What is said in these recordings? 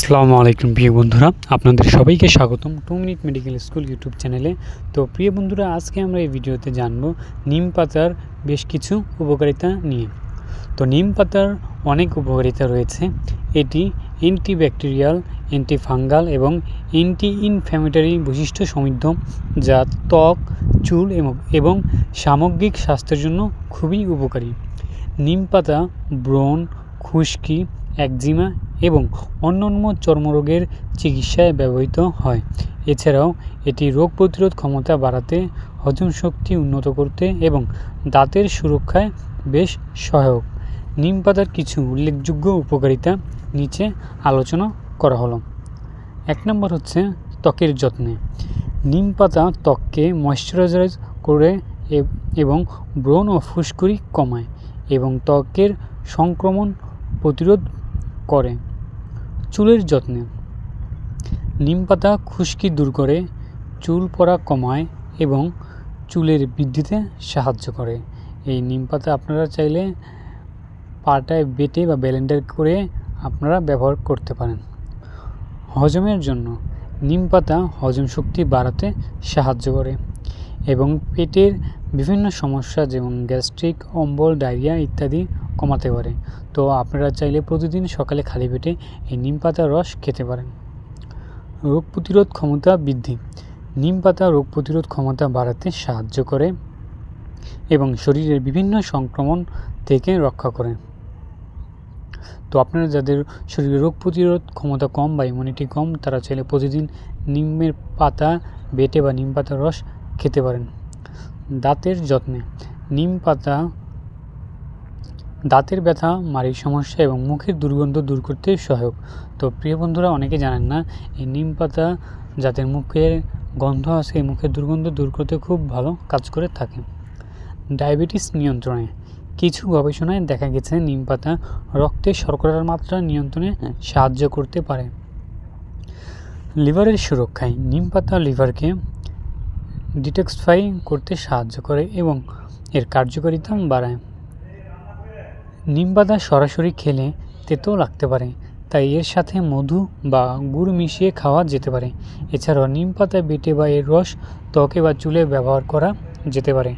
আসসালামু আলাইকুম প্রিয় বন্ধুরা, আপনাদের সবাইকে স্বাগতম 2 মিনিট মেডিকেল স্কুল ইউটিউব চ্যানেলে। তো প্রিয় বন্ধুরা, আজকে আমরা এই ভিডিওতে জানব নিম পাতার বেশ কিছু উপকারিতা নিয়ে। তো নিম পাতার অনেক উপকারিতা রয়েছে। এটি অ্যান্টিব্যাকটেরিয়াল, অ্যান্টিফাঙ্গাল এবং অ্যান্টি ইনফ্ল্যামেটরি বৈশিষ্ট্য সমৃদ্ধ, যা ত্বক, চুল এবং সামগ্রিক স্বাস্থ্যের জন্য খুবই উপকারী। নিম পাতা ব্রণ, খুশকি, একজিমা এবং অন্যান্য চর্মরোগের চিকিৎসায় ব্যবহৃত হয়। এছাড়াও এটি রোগ প্রতিরোধ ক্ষমতা বাড়াতে, হজম শক্তি উন্নত করতে এবং দাঁতের সুরক্ষায় বেশ সহায়ক। নিম পাতার কিছু উল্লেখযোগ্য উপকারিতা নিচে আলোচনা করা হলো। 1 নম্বর হচ্ছে ত্বকের যত্নে। নিম পাতা ত্বককে ময়শ্চারাইজ করে এবং ব্রণ ও ফুসকুড়ি কমায় এবং ত্বকের সংক্রমণ প্রতিরোধ করে। চুলের যত্নে নিম পাতা খুশকি দূর করে, চুল পড়া কমায় এবং চুলের বৃদ্ধিতে সাহায্য করে। এই নিম পাতা আপনারা চাইলে পাটায় বেটে বা ব্লেন্ডার করে আপনারা ব্যবহার করতে পারেন। হজমের জন্য নিম পাতা হজম শক্তি বাড়াতে সাহায্য করে এবং পেটের বিভিন্ন সমস্যা যেমন গ্যাস্ট্রিক, অম্বল, ডায়রিয়া ইত্যাদি কমাতে পারে। তো আপনারা চাইলে প্রতিদিন সকালে খালি পেটে এই নিম পাতার রস খেতে পারেন। রোগ প্রতিরোধ ক্ষমতা বৃদ্ধি। নিম পাতা রোগ প্রতিরোধ ক্ষমতা বাড়াতে সাহায্য করে এবং শরীরের বিভিন্ন সংক্রমণ থেকে রক্ষা করে। তো আপনারা যাদের শরীরে রোগ প্রতিরোধ ক্ষমতা কম বা ইমিউনিটি কম, তারা চাইলে প্রতিদিন নিমের পাতা বেটে বা নিম পাতার রস খেতে পারেন। দাঁতের যত্নে নিম পাতা দাঁতের ব্যথা, মাড়ির সমস্যা এবং মুখের দুর্গন্ধ দূর করতে সহায়ক। তো প্রিয় বন্ধুরা, অনেকে জানেন না এই নিম পাতা যাদের মুখের গন্ধ আছে, এই মুখের দুর্গন্ধ দূর করতে খুব ভালো কাজ করে থাকে। ডায়াবেটিস নিয়ন্ত্রণে কিছু গবেষণায় দেখা গেছে নিম পাতা রক্তে শর্করার মাত্রা নিয়ন্ত্রণে সাহায্য করতে পারে। লিভারের সুরক্ষায় নিম পাতা লিভারকে ডিটক্সিফাই করতে সাহায্য করে এবং এর কার্যকারিতা বাড়ায়। নিম পাতা সরাসরি খেলে তেতো লাগতে পারে, তাই এর সাথে মধু বা গুড় মিশিয়ে খাওয়া যেতে পারে। এছাড়াও নিম পাতা বেটে বা এর রস ত্বকে বা চুলে ব্যবহার করা যেতে পারে।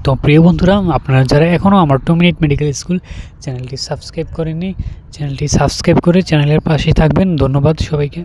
তো প্রিয় বন্ধুরা, আপনারা যারা এখনও আমার 2 মিনিট মেডিকেল স্কুল চ্যানেলটি সাবস্ক্রাইব করেননি, চ্যানেলটি সাবস্ক্রাইব করে চ্যানেলের পাশেই থাকবেন। ধন্যবাদ সবাইকে।